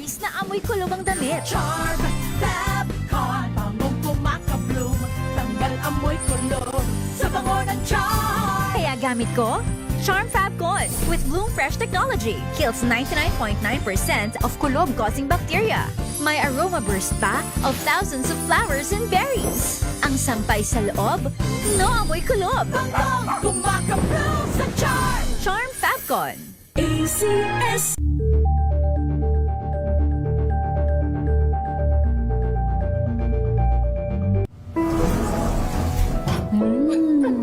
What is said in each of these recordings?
matamis na amoy kulob ang damit. Charm Fabcon, bangong kumakabloom, tanggal amoy kulob sa bango ng charm. Kaya gamit ko, Charm Fabcon with Bloom Fresh technology. Kills 99.9% of kulob-causing bacteria. May aroma burst pa of thousands of flowers and berries. Ang sampay sa loob, no amoy kulob. Bangong kumakabloom sa charm. Charm Fabcon. ACS.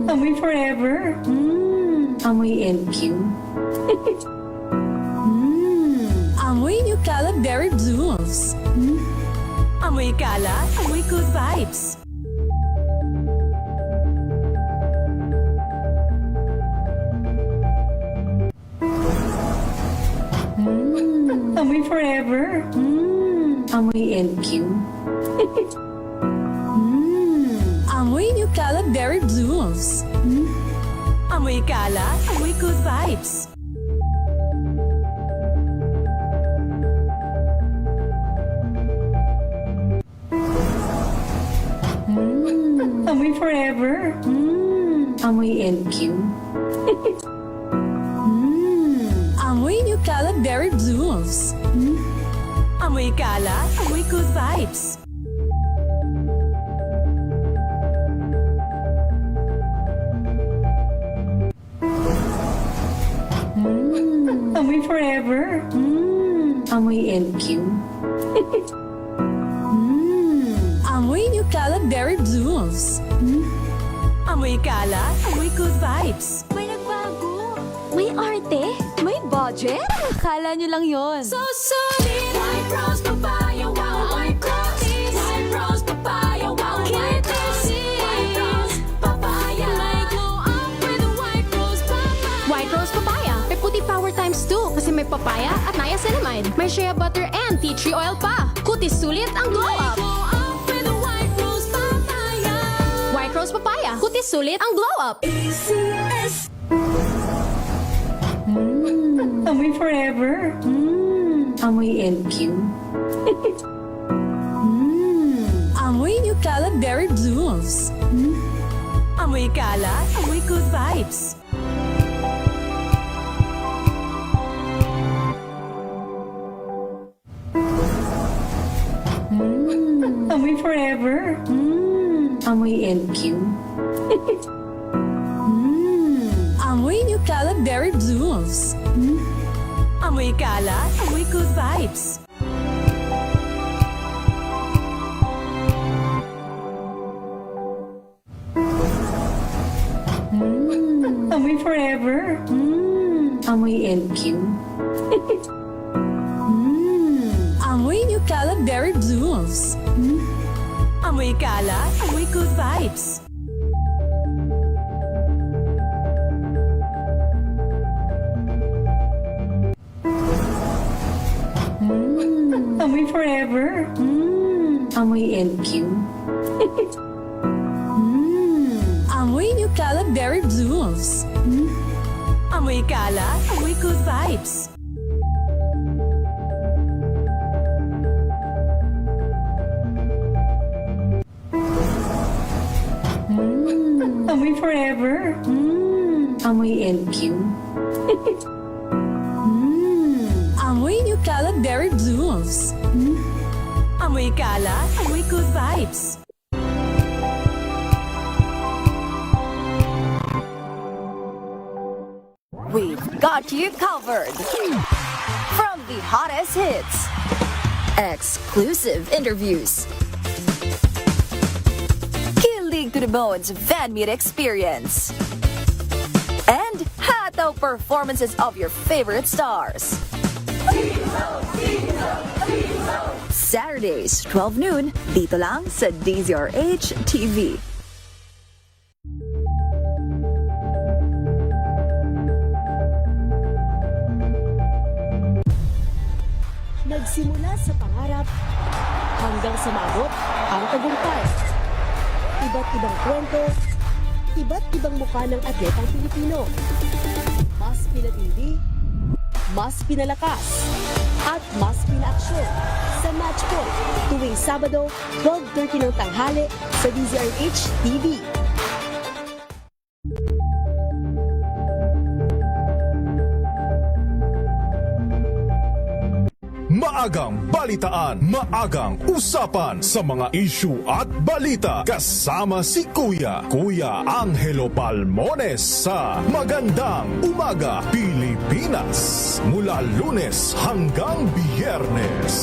Amoy forever. Amoy NQ. Amoy New Caleb Berry Blooms. Amoy kala, amoy good vibes. Amoy forever. Amoy NQ. Amoy New Caleb Berry Blooms. Amoy kala, amoy good vibes. Amoy forever. Amoy NQ. Amoy New Caleb Berry Blooms. Amoy kala, amoy good vibes. Amoy forever. Amoy NQ. Amoy New Caleb Berry Blooms. Amoy kala, amoy good vibes. May nagbago. May arte. May budget. Akala nyo lang yon. So solid. White rose papaya, wow, white rose. White rose papaya, wow, white rose. White rose papaya. May glow up with a white rose papaya. White Rose Papaya. May puti power times 2 kasi may papaya at niacinamide. May shea butter and tea tree oil pa. Kutis sulit ang glow up. Glow up with a white rose papaya. White Rose Papaya. Kutis sulit ang glow up. ACS. Amoy forever. Amoy NQ. Amoy New Caleb Berry Blooms. Amoy kala, amoy good vibes. Amoy forever. Amoy NQ. Amoy New Caleb Berry Blooms. Amoy kala, amoy good vibes. Amoy forever. Amoy NQ. Amoy New Caleb Berry Blooms. Amoy kala, amoy good vibes. Amoy forever. Amoy NQ. Amoy New Caleb Berry Blooms. Amoy kala, amoy good vibes. Amoy forever. Amoy NQ. Amoy New Caleb Berry Blooms. Amoy kala, amoy good vibes. We've got you covered. From the hottest hits, exclusive interviews, kilig to the bones fan meet experience, and hataw performances of your favorite stars. Saturdays, 12 noon, dito lang sa DZRH TV. Nagsimula sa pangarap hanggang sa maabot ang tagumpay. Iba't ibang kwento, iba't ibang mukha ng atletang Pilipino. Mas pinatindi, mas pinalakas, at mas pinaaksyon sa Match Point tuwing Sabado, 12:30 ng tanghali sa DZRH TV. Maagang balitaan, maagang usapan sa mga issue at balita kasama si Kuya Angelo Palmones sa Magandang Umaga Pilipinas mula Lunes hanggang Biyernes.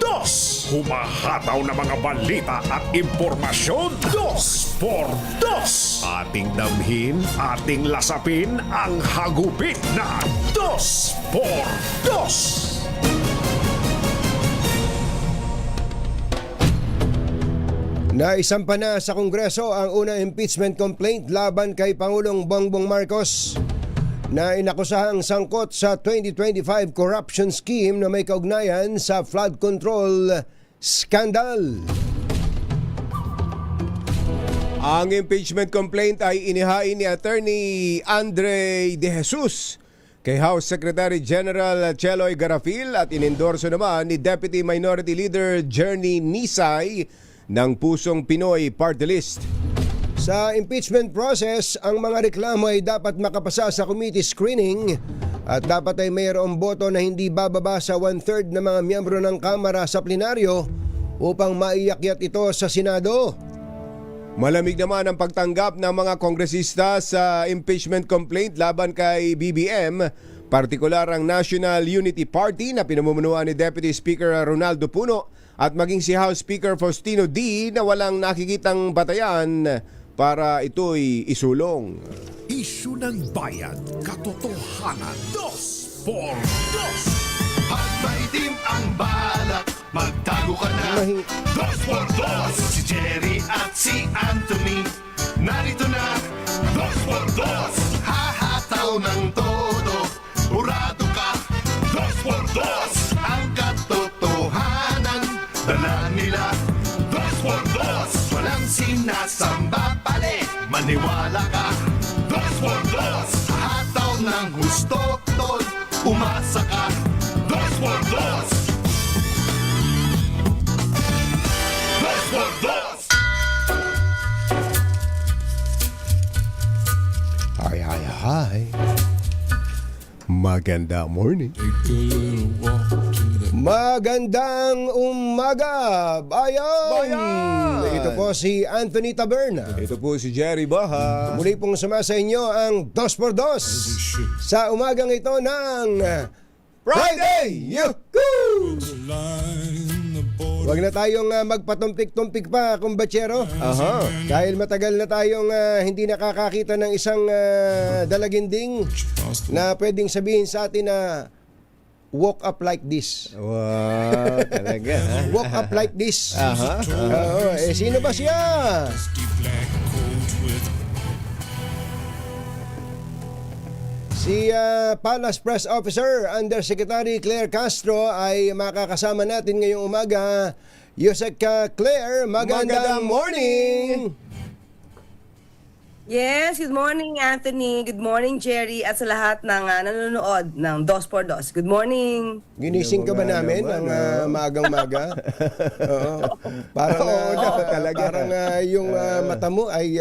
Dos! Humahataw na mga balita at impormasyon. Dos por dos! Ating damhin, ating lasapin ang hagupit na Dos por Dos! Naisampa na sa Kongreso ang unang impeachment complaint laban kay Pangulong Bongbong Marcos na inakusahang sangkot sa 2025 corruption scheme na may kaugnayan sa flood control scandal. Ang impeachment complaint ay inihain ni Attorney Andre De Jesus kay House Secretary General Cheloy Garafil at inendorso naman ni Deputy Minority Leader Jerny Nisay ng Pusong Pinoy Party List. Sa impeachment process, ang mga reklamo ay dapat makapasa sa committee screening at dapat ay mayroong boto na hindi bababa sa 1/3 ng mga miyembro ng Kamara sa plenaryo upang maiakyat ito sa Senado. Malamig naman ang pagtanggap ng mga kongresista sa impeachment complaint laban kay BBM, partikular ang National Unity Party na pinamumunuan ni Deputy Speaker Ronaldo Puno at maging si House Speaker Faustino D na walang nakikitang batayan para ito'y isulong. Isyu ng bayan, katotohanan, Dos por Dos! At may dim ang balak, magtago ka na, Dos por Dos! Si Jerry at si Anthony, narito na, Dos por Dos! Hahataw ng todo, urado ka, Dos por Dos! Ang katotohanan, dala nila, Dos por Dos! Walang sinasamba pale, maniwala ka, Dos por Dos! Hataw ng gusto, tol, umasa ka, Dos por Dos! Dos por Dos! Hi. Magandang morning. Magandang umaga, bayan! Ito po si Anthony Taberna. Ito po si Jerry Baha. Muli pong sumasa inyo ang Dos por Dos sa umagang ito ng Friday! Yuhuu! Huwag na tayong magpatumpik-tumpik pa, kumbatsero. Dahil matagal na tayong hindi nakakakita ng isang dalaginding na pwedeng sabihin sa atin na walk up like this. Wow, talaga. Walk up like this. Sino ba siya? Si Palace Press Officer Undersecretary Claire Castro ay makakasama natin ngayong umaga. Yusek Claire, magandang morning! Yes, good morning Anthony, good morning Jerry at sa lahat ng nanonood ng Dos por Dos. Good morning. Ginising ka ba namin ng maagang-maga? Oo. Parang talaga. Parang yung mata mo ay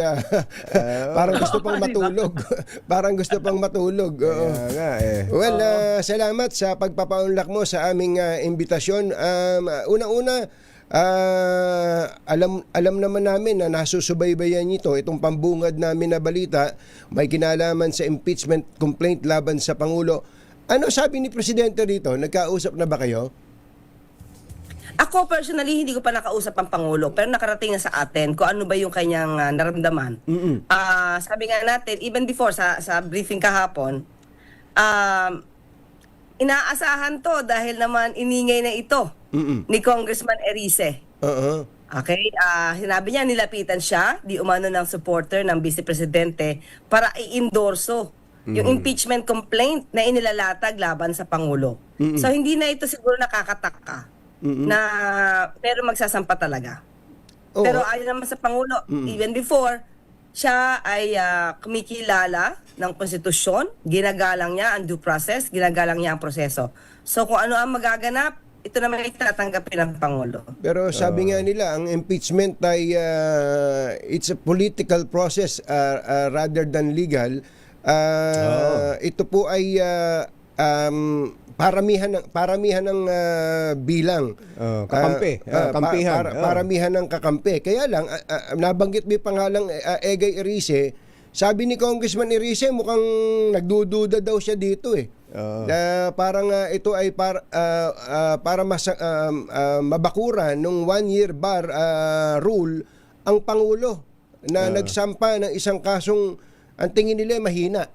parang gusto pang matulog. Parang gusto pang matulog. Oo. Well, salamat sa pagpapaunlak mo sa aming imbitasyon. Unang-una, alam naman namin na nasusubaybayan nito itong pambungad namin na balita may kinalaman sa impeachment complaint laban sa Pangulo. Ano sabi ni Presidente rito? Nagkausap na ba kayo? Ako personally hindi ko pa nakausap ang Pangulo pero nakarating na sa atin kung ano ba yung kanyang naramdaman. Sabi nga natin even before sa briefing kahapon, inaasahan to dahil naman iningay na ito ni Congressman Erice. Okay, sinabi niya nilapitan siya, di umano ng supporter ng Vice Presidente para i-endorso yung impeachment complaint na inilalatag laban sa Pangulo. So hindi na ito siguro nakakataka na pero magsasampa talaga. Pero ayon naman sa Pangulo, even before, siya ay kumikilala ng konstitusyon, ginagalang niya ang due process, ginagalang niya ang proseso. So kung ano ang magaganap, ito naman itatanggapin ng Pangulo. Pero sabi nga nila, ang impeachment ay it's a political process rather than legal. Ito po ay paramihan ng bilang. Kakampi. Kampihan. Paramihan ng kakampi. Kaya lang, nabanggit may pangalang Egay Erice. Sabi ni Congressman Erice, mukhang nagdududa daw siya dito eh. Parang ito ay para mabakuran ng 1-year bar rule ang Pangulo na nagsampa ng isang kasong ang tingin nila mahina.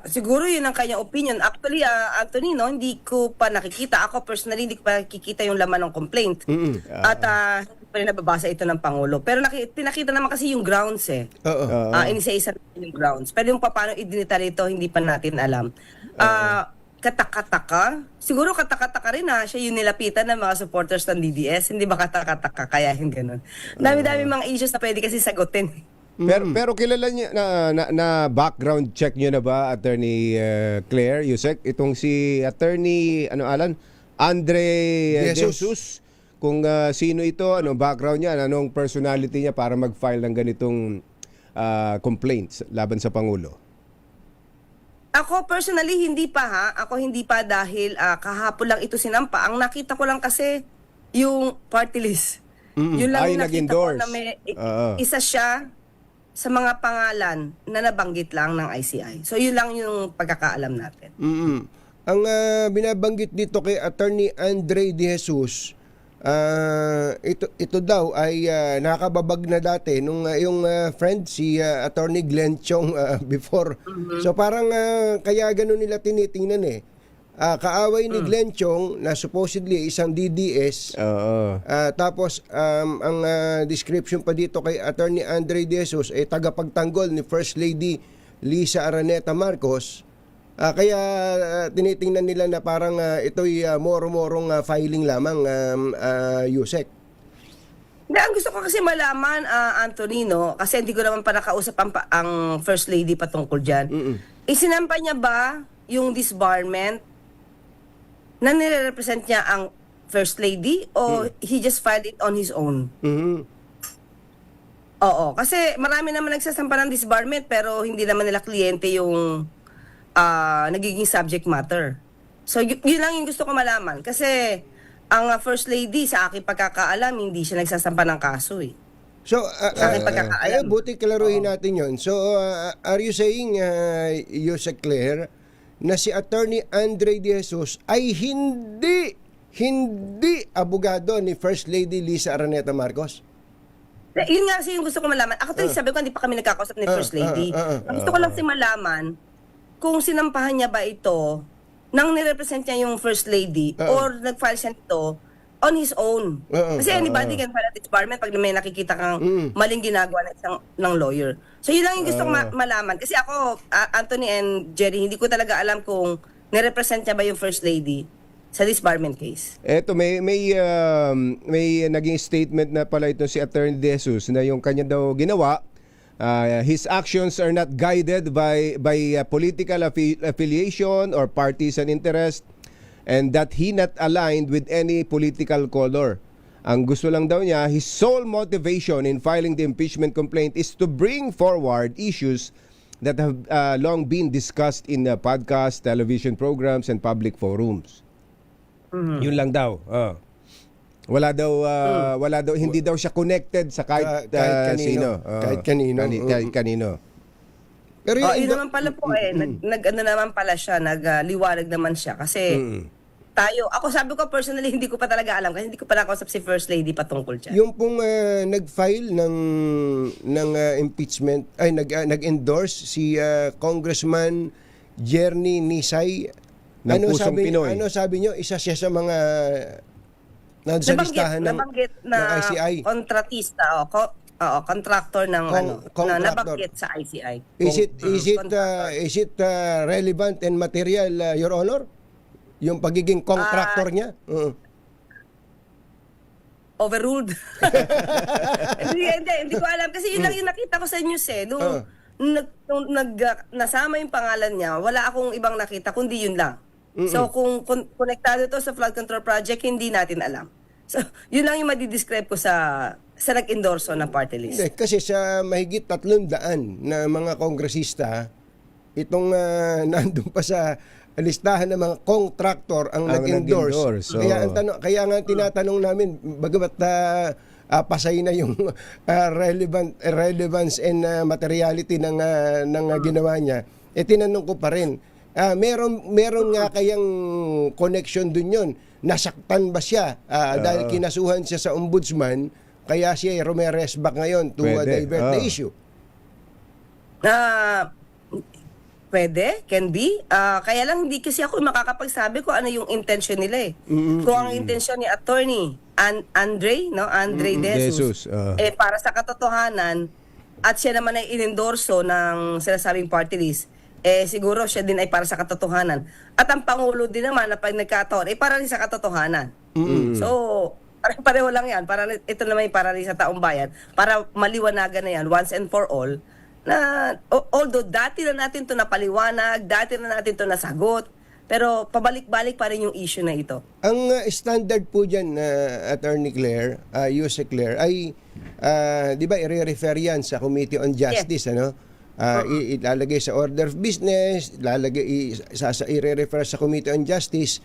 Siguro yun ang kanyang opinion. Actually, Anthony, no, hindi ko pa nakikita. Ako personally, hindi ko pa nakikita yung laman ng complaint. At hindi pa rin nababasa ito ng Pangulo. Pero pinakita naman kasi yung grounds eh. Inisa-isa yung grounds. Pero yung paano idinitalya ito, hindi pa natin alam. Katakataka. Siguro katakataka rin siya yung nilapitan ng mga supporters ng DDS. Hindi ba katakataka kaya yung ganun? Dami-dami mga issues na pwede kasi sagutin. Pero kilala niya na background check niyo na ba, Attorney Claire Yusek, itong si Attorney Andre Jesus, kung sino ito, ano background niya, anong personality niya para mag-file ng ganitong complaints laban sa Pangulo? Ako personally hindi pa Ako hindi pa dahil kahapon lang ito sinampa. Ang nakita ko lang kasi yung party list. Yun lang yung nakita ko na may isa siya sa mga pangalan na nabanggit lang ng ICI. So yun lang yung pagkakaalam natin. Ang binabanggit dito kay Attorney Andre De Jesus, ito daw ay nakababag na dati nung yung friend si Attorney Glenn Chong before. So parang kaya ganun nila tinitingnan eh. Kaaway ni Glenn Chong na supposedly isang DDS. Tapos ang description pa dito kay Attorney Andre De Jesus ay tagapagtanggol ni First Lady Lisa Araneta Marcos. Kaya tinitingnan nila na parang ito'y moro-morong filing lamang, Yusek. Ang gusto ko kasi malaman, Antonino, kasi hindi ko naman pa nakausap ang First Lady patungkol dyan. Isinampa niya ba yung disbarment na nire-represent niya ang First Lady o he just filed it on his own? Oo, kasi marami naman nagsasampa ng disbarment pero hindi naman nila kliyente yung nagiging subject matter. So yun lang yung gusto ko malaman kasi ang First Lady sa aking pagkakaalam hindi siya nagsasampa ng kaso eh. So, Sa aking pagkakaalam. buti klaruhin natin yon. So, are you saying, Yusek Claire, na si Attorney Andre De Jesus ay hindi abogado ni First Lady Lisa Araneta Marcos? Yun nga kasi yung gusto ko malaman. Ako sabi ko, hindi pa kami nagkakausap ni First Lady. Ang gusto ko lang si malaman kung sinampahan niya ba ito nang nirepresent niya yung First Lady or nag-file siya nito on his own. Kasi anybody can file a disbarment pag may nakikita kang maling ginagawa ng lawyer. So yun lang yung gusto ko malaman. Kasi ako, Anthony and Jerry, hindi ko talaga alam kung nirepresent niya ba yung First Lady sa disbarment case. Eto, may naging statement na pala ito si Attorney De Jesus na yung kanya daw ginawa, his actions are not guided by political affiliation or partisan interest, and that he not aligned with any political color. Ang gusto lang daw niya, his sole motivation in filing the impeachment complaint is to bring forward issues that have long been discussed in podcasts, television programs, and public forums. Yun lang daw. Wala daw, hindi daw siya connected sa kahit sino. Kahit kanino. Kahit kanino. Pero yun naman pala po nag-ano naman pala siya, nagliwanag naman siya kasi ako sabi ko personally hindi ko pa talaga alam kasi hindi ko pa nakausap si First Lady patungkol dyan. Yung pong nag-file ng impeachment, ay nag-endorse si Congressman Jerny Nisay. Ano sabi nyo? Isa siya sa mga nasa listahan ng ICI. Kontratista contractor ng na nabanggit sa ICI. Is it relevant and material, Your Honor? Yung pagiging contractor niya? overruled. Hindi ko alam. Kasi yun lang yung nakita ko sa news eh. Nung, nasama yung pangalan niya, wala akong ibang nakita, kundi yun lang. So kung konektado to sa flood control project, hindi natin alam. So yun lang yung madidescribe ko sa nag-endorso ng party list. Hindi, kasi sa mahigit 300 na mga kongresista, itong nandun pa sa listahan ng mga contractor ang nag-endorse. So, Kaya nga tinatanong namin, bagamat pasay na yung relevance and materiality ng ginawa niya, tinanong ko pa rin, meron nga kayang connection dun yun? Nasaktan ba siya dahil kinasuhan siya sa ombudsman, kaya siya Romeres back ngayon to divert the issue? Pwede, can be. Kaya lang hindi kasi ako makakapagsabi kung ano yung intention nila eh. Kung ang intention ni attorney Andre De Jesus, para sa katotohanan at siya naman ay inendorso ng sinasabing party list, siguro siya din ay para sa katotohanan. At ang Pangulo din naman na pag nagkataon, para rin sa katotohanan. So, pareho lang yan. Ito naman para rin sa taong bayan. Para maliwanagan na yan once and for all, na although dati na natin to napaliwanag, dati na natin to nasagot, pero pabalik-balik pa rin yung issue na ito. Ang standard po dyan, Attorney Claire, Yuse Claire, ay, di ba, i-refer yan sa Committee on Justice, ano? Ilalagay sa order of business, i-refer sa Committee on Justice.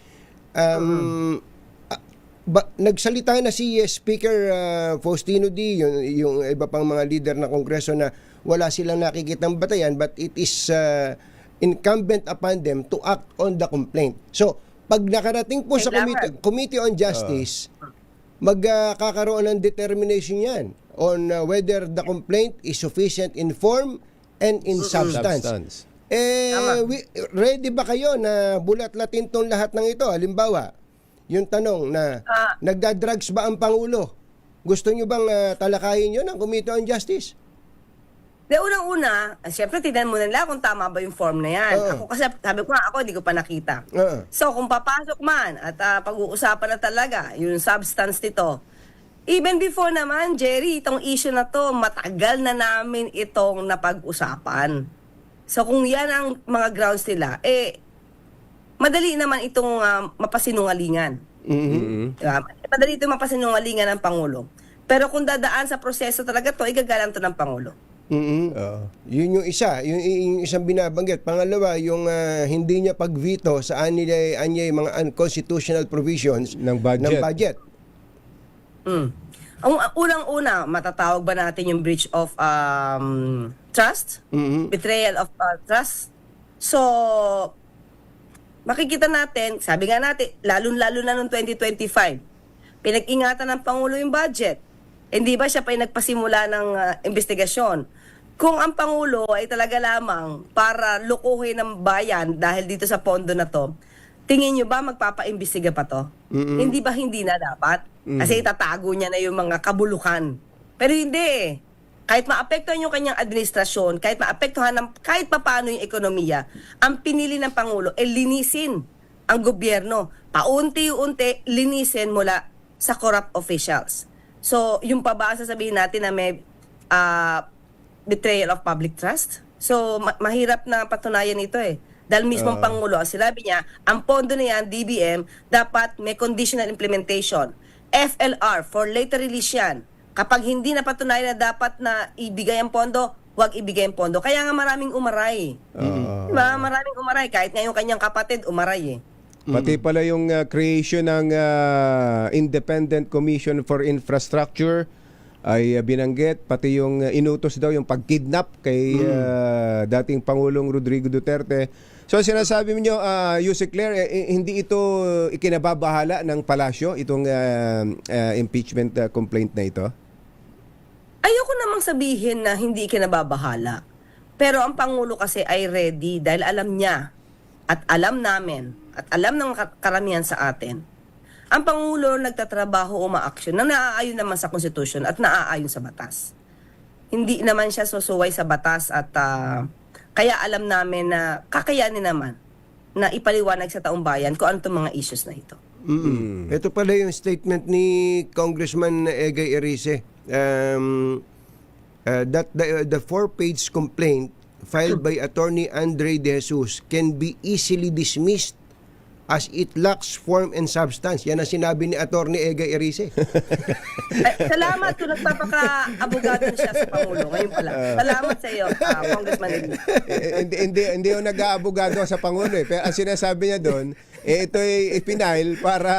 Nagsalita na si Speaker Faustino D, yung iba pang mga leader ng Kongreso na wala silang nakikitang batayan, but it is incumbent upon them to act on the complaint. So, pag nakarating po sa Committee on Justice, magkakaroon ng determination yan on whether the complaint is sufficient in form and in substance. Ready ba kayo na bulat-latin tong lahat ng ito? Halimbawa, yung tanong na nagda-drugs ba ang Pangulo? Gusto nyo bang talakayin yun ng Committee on Justice? De unang-una, siyempre tignan mo nila kung tama ba yung form na yan. Ako kasi sabi ko nga, hindi ko pa nakita. So kung papasok man at pag-uusapan na talaga yung substance nito, even before naman, Jerry, itong issue na to, matagal na namin itong napag-usapan. So kung yan ang mga grounds nila, madali naman itong mapasinungalingan. Diba? Madali itong mapasinungalingan ng Pangulo. Pero kung dadaan sa proseso talaga to, igagalang to ng Pangulo. Yun yung isa, yung isang binabanggit. Pangalawa, yung hindi niya pag-veto sa anyay mga unconstitutional provisions ng budget. Ang unang-una, matatawag ba natin yung breach of trust? Betrayal of trust? So, makikita natin, sabi nga natin, lalo-lalo na noong 2025, pinag-ingatan ng Pangulo yung budget. Hindi ba siya pa yung nagpasimula ng investigasyon? Kung ang Pangulo ay talaga lamang para lukuhin ng bayan dahil dito sa pondo na to, tingin nyo ba magpapaimbestiga pa to? Hindi ba hindi na dapat? Kasi itatago niya na yung mga kabulukan. Pero hindi. Kahit maapektuhan yung kanyang administrasyon, kahit maapektuhan ng kahit papaano yung ekonomiya, ang pinili ng Pangulo ay linisin ang gobyerno. Paunti-unti linisin mula sa corrupt officials. So, yung pa ba sasabihin natin na may betrayal of public trust? So, mahirap na patunayan ito eh. Dahil mismong Pangulo, sinabi niya, ang pondo na yan, DBM, dapat may conditional implementation. FLR, for later release yan. Kapag hindi na patunayan na dapat na ibigay ang pondo, huwag ibigay ang pondo. Kaya nga maraming umaray. Diba? Maraming umaray. Kahit nga yung kanyang kapatid, umaray eh. Pati pala yung creation ng Independent Commission for Infrastructure ay binanggit, pati yung inutos daw yung pagkidnap kay dating Pangulong Rodrigo Duterte. So sinasabi niyo, Yuse Claire, hindi ito ikinababahala ng palasyo, itong impeachment complaint na ito? Ayoko namang sabihin na hindi ikinababahala. Pero ang Pangulo kasi ay ready dahil alam niya at alam namin at alam ng karamihan sa atin. Ang Pangulo nagtatrabaho o ma-action na naaayon naman sa konstitusyon at naaayon sa batas. Hindi naman siya susuway sa batas at kaya alam namin na kakayanin naman na ipaliwanag sa taong bayan kung ano itong mga issues na ito. Ito pala yung statement ni Congressman Egay Erice. That the 4-page complaint filed by Attorney Andre De Jesus can be easily dismissed as it lacks form and substance. Yan ang sinabi ni Attorney Egay Erice. Salamat kung nagpapaka-abogado na siya sa Pangulo. Ngayon pala. Salamat sa iyo, Congressman Elise. Hindi yung nag-aabogado sa Pangulo eh. Pero ang sinasabi niya doon, ito ay ipinail para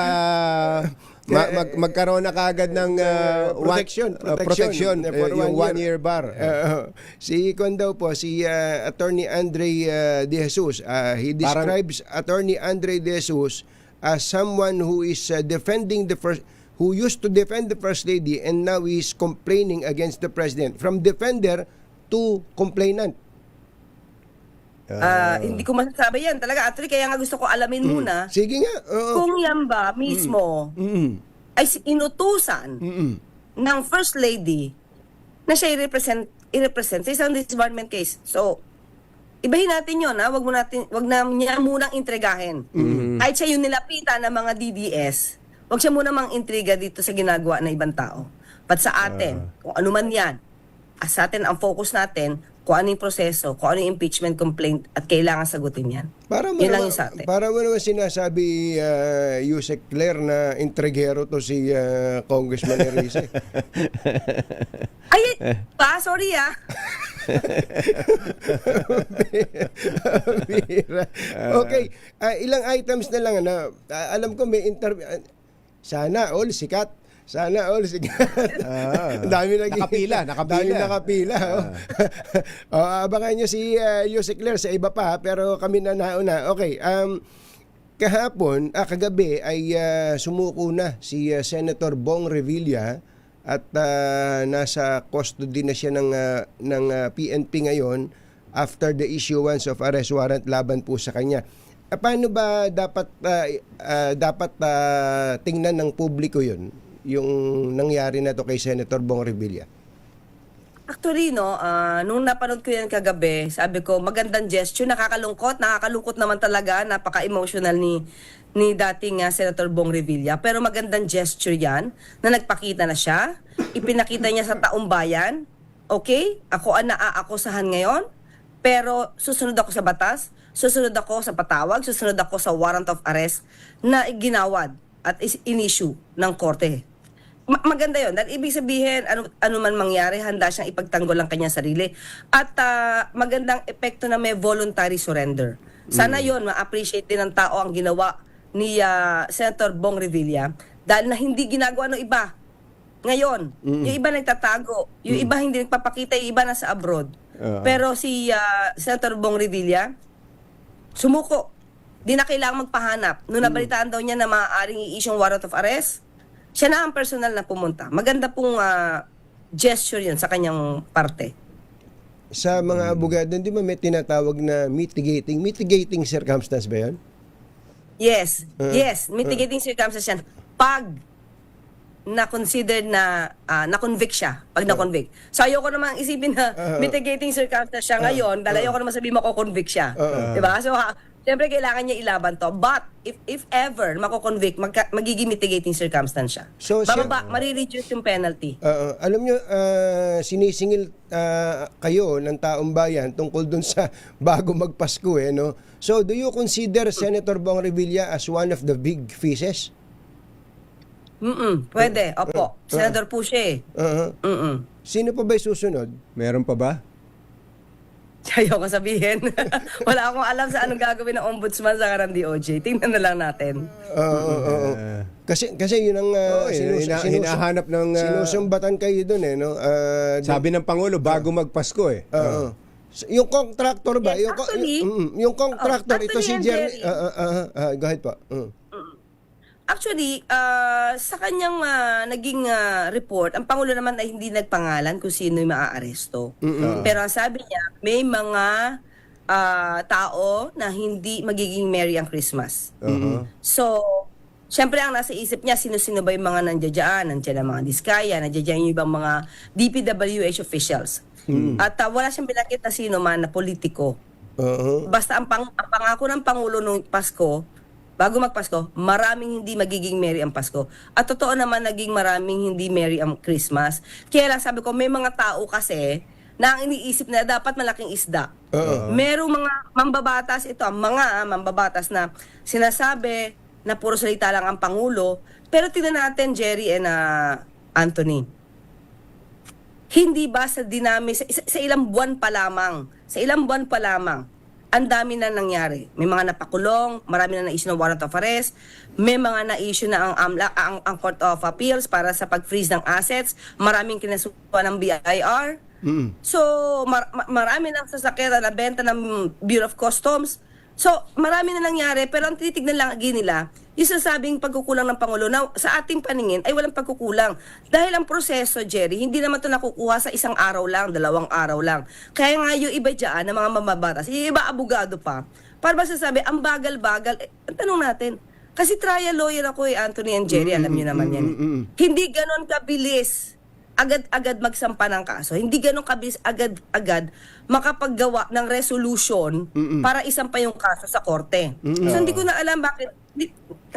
magkaroon na kaagad ng protection, yung 1-year bar. Si Kon daw po, si Attorney Andre De Jesus, he describes Attorney Andre De Jesus as someone who is who used to defend the First Lady and now is complaining against the President. From defender to complainant. Hindi ko masasabi yan. Talaga, actually, kaya nga gusto ko alamin muna Sige nga. kung yan ba mismo ay inutusan ng First Lady na siya i-represent sa isang disbarment case. So, ibahin natin yun, ha? Wag na niya munang intrigahin. Kahit siya yung nilapitan ng mga DDS, wag siya muna mang intriga dito sa ginagawa ng ibang tao. But sa atin, kung ano man yan, sa atin, ang focus natin, kung ano yung proseso, kung ano yung impeachment complaint at kailangan sagutin yan. Yun lang yung sa atin. Para mo naman sinasabi, Yusek Claire, na intrigero to si Congressman Erice. Ay, sorry Okay, ilang items na lang. Alam ko may sana all sikat. Sana all sikat. Dami nakapila. Dami nakapila. Abangan nyo si Yusek Claire sa iba pa, pero kami na nauna. Okay, kahapon, kagabi ay sumuko na si Senator Bong Revilla at nasa custody na siya ng PNP ngayon after the issuance of arrest warrant laban po sa kanya. Paano ba dapat tingnan ng publiko yun, yung nangyari na to kay Senator Bong Revilla? Actually, nung napanood ko yan kagabi, sabi ko, magandang gesture, nakakalungkot naman talaga, napaka-emotional ni dating Senator Bong Revilla. Pero magandang gesture yan, na nagpakita na siya, ipinakita niya sa taong bayan, okay, ako ang naaakusahan ngayon, pero susunod ako sa batas, susunod ako sa patawag, susunod ako sa warrant of arrest na ginawad at in-issue ng korte. Maganda yun. Dahil ibig sabihin, ano man mangyari, handa siyang ipagtanggol ang kanyang sarili. At magandang epekto na may voluntary surrender. Sana yun, ma-appreciate din ng tao ang ginawa ni Senator Bong Revilla dahil na hindi ginagawa ng iba. Ngayon, yung iba nagtatago, yung iba hindi nagpapakita, yung iba nasa abroad. Pero si Senator Bong Revilla, sumuko. Di na kailangang magpahanap. Noong nabalitaan daw niya na maaaring i-issue warrant of arrest, siya na ang personal na pumunta. Maganda pong gesture yun sa kanyang parte. Sa mga abogado, di ba may tinatawag na mitigating circumstance ba yan? Yes. Mitigating circumstance yan. Pag na-consider na na-convict siya. Pag na-convict. So ayoko naman isipin na mitigating circumstance siya ngayon dahil ayoko naman sabihin mako-convict siya. Diba? So siyempre kailangan niya ilaban to. But if ever mako-convict, magiging mitigating circumstance siya. So, marireduce yung penalty. Alam nyo, sinisingil kayo ng taong bayan tungkol dun sa bago magpasko no? So do you consider Senator Bong Revilla as one of the big fishes? Pwede. Opo. Senador po siya Sino pa ba susunod? Meron pa ba? Ayoko sabihin. Wala akong alam sa anong gagawin ng ombudsman sa karang DOJ. Tingnan na lang natin. Kasi yun ang hinahanap ng sinusumbatan kayo doon no? Sabi ng Pangulo bago magpasko Yung contractor ba? Yes, actually, yung contractor ito si Jerry. Go ahead po. Actually, sa kanyang naging report, ang Pangulo naman ay hindi nagpangalan kung sino yung maaaresto. Pero ang sabi niya, may mga tao na hindi magiging merry ang Christmas. So, syempre ang nasa isip niya, sino-sino ba yung mga nandiyan? Nandiyan ang mga Diskaya, nandiyan yung ibang mga DPWH officials. At wala siyang binanggit na sino man na politiko. Basta ang pangako ng Pangulo noong Pasko, bago magpasko, maraming hindi magiging merry ang Pasko. At totoo naman naging maraming hindi merry ang Christmas. Kaya lang sabi ko, may mga tao kasi na ang iniisip na dapat malaking isda. Merong mga mambabatas ito, ang mga mambabatas na sinasabi na puro salita lang ang Pangulo. Pero tingnan natin, Jerry and Anthony, hindi ba sa dinami, sa ilang buwan pa lamang, ang dami na nangyari. May mga napakulong, marami na na-issue ng warrant of arrest, may mga na-issue na ang Court of Appeals para sa pag-freeze ng assets, maraming kinasuhan ng BIR. So, marami nang sasakyan na benta ng Bureau of Customs. So, marami na nangyari, pero ang tinitignan lang nila, yung sasabing pagkukulang ng Pangulo na sa ating paningin ay walang pagkukulang. Dahil ang proseso, Jerry, hindi naman ito nakukuha sa 1 araw lang, 2 araw lang. Kaya nga yung iba dyan, ng mga mamabatas, yung iba abogado pa, para ba sasabi, ang bagal-bagal, tanong natin, kasi trial lawyer ako Anthony and Jerry, alam niyo naman yan. Hindi ganon kabilis agad-agad magsampa ng kaso. Hindi ganon kabilis agad-agad makapaggawa ng resolution para isampa yung kaso sa korte. So hindi ko na alam bakit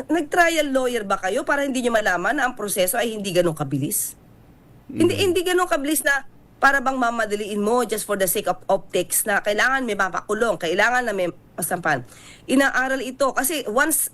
nag-trial lawyer ba kayo para hindi nyo malaman na ang proseso ay hindi ganon kabilis? Hindi ganon kabilis na para bang mamadaliin mo just for the sake of optics na kailangan may mapakulong, kailangan na may masampan. Inaaral ito kasi once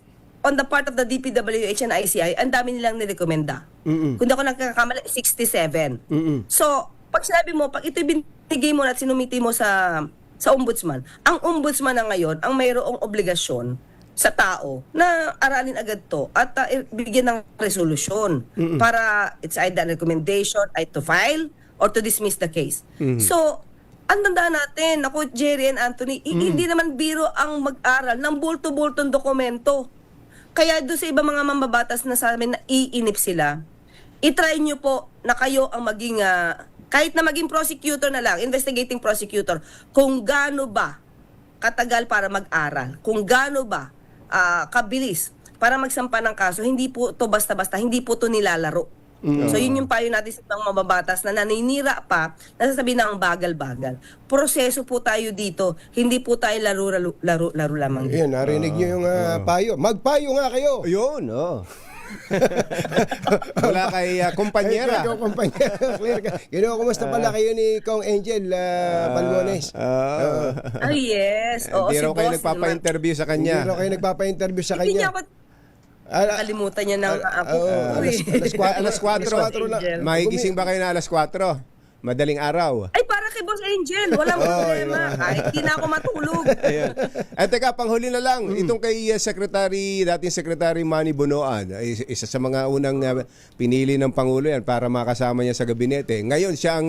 on the part of the DPWH and ICI, ang dami nilang nirekomenda. Kung di ako nagkakamali, 67. So, pag sinabi mo, pag ito binigay mo at sinumiti mo sa ombudsman, ang ombudsman na ngayon, ang mayroong obligasyon sa tao na aralin agad to at bigyan ng resolution para it's either a recommendation ay to file or to dismiss the case. So, ang tandaan natin, ako, Jerry and Anthony, hindi naman biro ang mag-aral ng bulto-bultong dokumento. Kaya doon sa ibang mga mambabatas na sa amin na iinip sila, itry nyo po na kayo ang maging, kahit na maging prosecutor na lang, investigating prosecutor, kung gaano ba katagal para mag-aral, kung gaano ba kabilis para magsampa ng kaso, hindi po to basta-basta, hindi po to nilalaro. So yun yung payo natin sa ibang mababatas na naninira pa, nasasabihin na ang bagal-bagal. Proseso po tayo dito, hindi po tayo laro lamang. Yan, narinig nyo yung payo. Magpayo nga kayo! Ayun, Wala kay kumpanyera. Ikaw, kumpanyera. Clear ka. Kumusta pala kayo ni Kong Angel Balbones? Yes. Oo, Hindi si raw kayo boss nagpapa-interview sa kanya. Hindi raw kayo nagpapa-interview sa Hindi niya kanya. ako nakalimutan niya ng apo ko. Alas 4 lang. Mahigising ba kayo na alas 4? Madaling araw. Ay, para kay Boss Angel. Walang problema. Kahit di na ako matulog. Ayan. At teka, panghuli na lang. Itong kay dating Secretary Manny Bonoan, isa sa mga unang pinili ng Pangulo yan para makasama niya sa gabinete. Ngayon, siya ang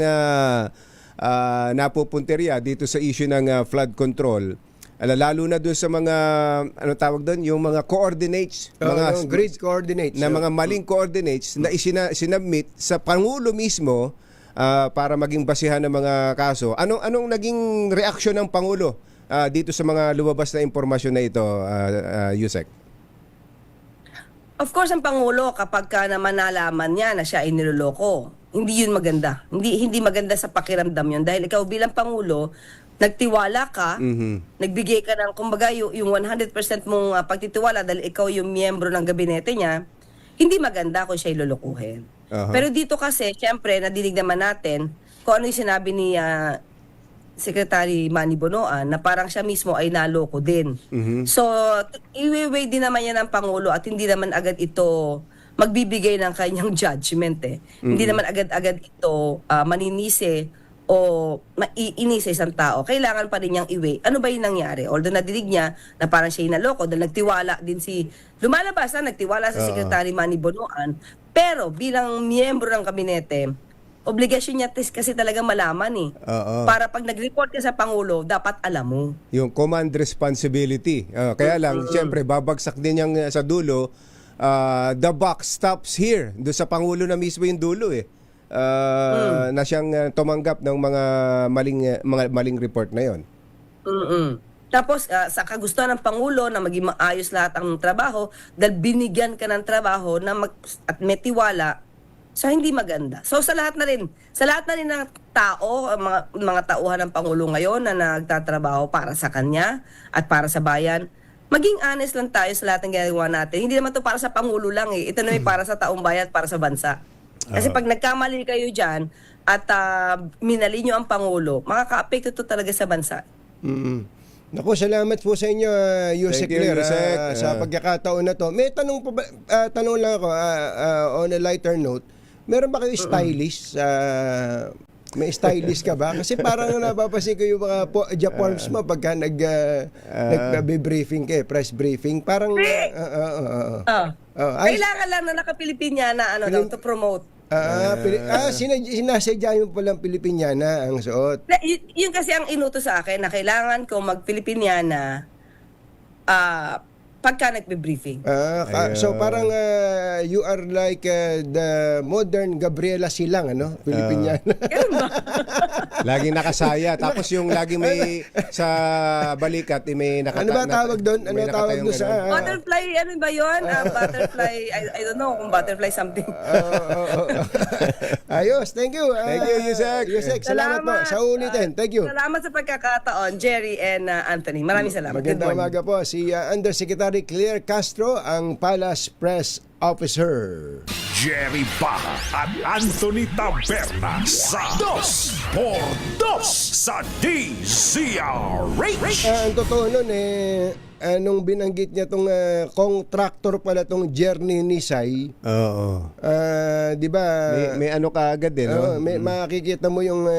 napupunteriya dito sa issue ng flood control. Lalo na doon sa mga, ano tawag doon, yung mga coordinates, mga grid coordinates. na mga maling coordinates na sinubmit sa Pangulo mismo para maging basihan ng mga kaso. Anong naging reaksyon ng Pangulo dito sa mga lumabas na impormasyon na ito, Yusek? Of course, ang Pangulo, kapag ka naman nalaman niya na siya ay niloloko, hindi yun maganda. Hindi maganda sa pakiramdam yun. Dahil ikaw bilang Pangulo, nagtiwala ka, nagbigay ka ng, kumbaga, yung 100% mong pagtitiwala dahil ikaw yung miyembro ng gabinete niya, hindi maganda kung siya'y lulukuhin. Pero dito kasi, syempre, nadinig naman natin kung ano yung sinabi ni Secretary Manny Bonoan na parang siya mismo ay naloko din. So, iwi-weigh din naman yan ng Pangulo at hindi naman agad ito magbibigay ng kanyang judgment. Hindi naman agad-agad ito maninisi o maiinis sa isang tao. Kailangan pa rin niyang i-weigh. Ano ba yung nangyari? Although nadinig niya na parang siya naloko dahil nagtiwala din lumalabas nagtiwala sa Secretary Manny Bonoan. Pero bilang miyembro ng kabinete, obligasyon niya kasi talaga malaman para pag nag-report ka sa Pangulo, dapat alam mo. Yung command responsibility. Kaya lang, siyempre, babagsak din yung sa dulo, the buck stops here. Doon sa Pangulo na mismo yung dulo na siyang tumanggap ng mga maling report na yon. Tapos sa kagustuhan ng Pangulo na maging maayos lahat ang trabaho dahil binigyan ka ng trabaho na at may tiwala, so hindi maganda. So sa lahat na rin ng tao, mga tauhan ng Pangulo ngayon na nagtatrabaho para sa kanya at para sa bayan, maging honest lang tayo sa lahat ng ginagawa natin. Hindi naman to para sa Pangulo lang eh. Ito naman para sa taong bayan, para sa bansa. Kasi pag nagkamali kayo dyan at minali nyo ang Pangulo, makaka-apekto to talaga sa bansa. Naku, salamat po sa inyo, Yusek Thank you, Claire, Yusek. sa pagkakataon na to. May tanong pa tanong lang ako on a lighter note. Meron ba kayo stylist? May stylist ka ba? Kasi parang napapansin ko yung mga Japons mo pagka nag-briefing ka, press briefing. Parang Kailangan lang na naka-Pilipinyana to promote. sinasadya yung palang Pilipinyana ang suot. Yun kasi ang inuto sa akin na kailangan ko mag-Pilipinyana pagka nagbe-briefing. So parang you are like the modern Gabriela Silang, ano? Pilipinyana. Ganun ba? Laging nakasaya. Tapos yung laging may sa balikat, may nakata... Ano ba tawag doon? Ano may tawag doon sa... Butterfly, ano ba yun? Butterfly, I don't know kung butterfly something. Ayos, thank you. Thank you, Yusek. Yusek, salamat po. Sa ulitin, thank you. Salamat sa pagkakataon, Jerry and Anthony. Maraming salamat. Good Magandang morning. umaga po. Si Undersecretary Claire Castro, ang Palace Press Officer. Jerry Baja at Anthony Taberna sa 2x2 sa DZRH. Ang totoo nun nung binanggit niya tong contractor pala tong Journey Nisay. Oo. Di ba? May ano ka agad no? May makikita mo yung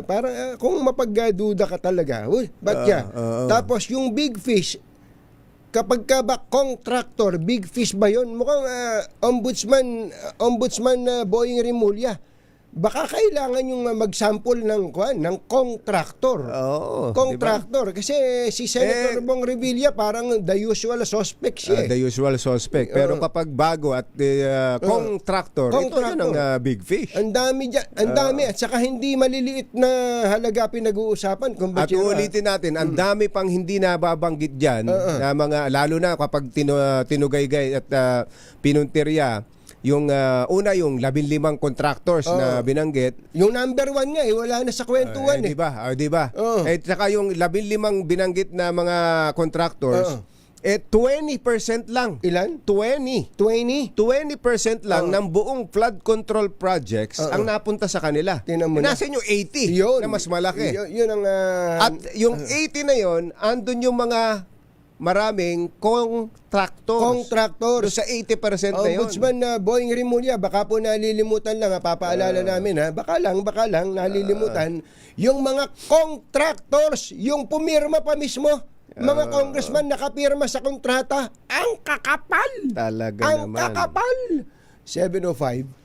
para kung mapagduda ka talaga. Uy, ba't yan? Tapos yung big fish, kapag ka ba contractor, big fish ba yun? Mukhang ombudsman Boying Rimulya. Baka kailangan yung mag-sample ng contractor. Oo. Contractor. Kasi si Senator Bong Revilla parang the usual suspect siya. The usual suspect. Pero kapag bago at contractor, ito yun ang big fish. Ang dami dyan. Ang dami. At saka hindi maliliit na halaga pinag-uusapan. At ulitin natin, ang dami pang hindi nababanggit dyan, na mga, lalo na kapag tinugaygay at pinuntirya, yung una yung 15 contractors na binanggit. Yung number 1 nga wala na sa kwentuhan Di ba? Di ba? Saka yung 15 binanggit na mga contractors, 20% lang. Ilan? 20% lang ng buong flood control projects ang napunta sa kanila. Nasa yung 80 yun, na mas malaki. Yun ang At yung 80 na yon, andun yung mga maraming contractors. Doon sa 80% na yun. Ombudsman Boying Rimulya, baka po nalilimutan lang, papaalala namin baka lang nalilimutan yung mga contractors, yung pumirma pa mismo. Mga congressman nakapirma sa kontrata, ang kakapal. Talaga ang naman. kakapal. 7:05.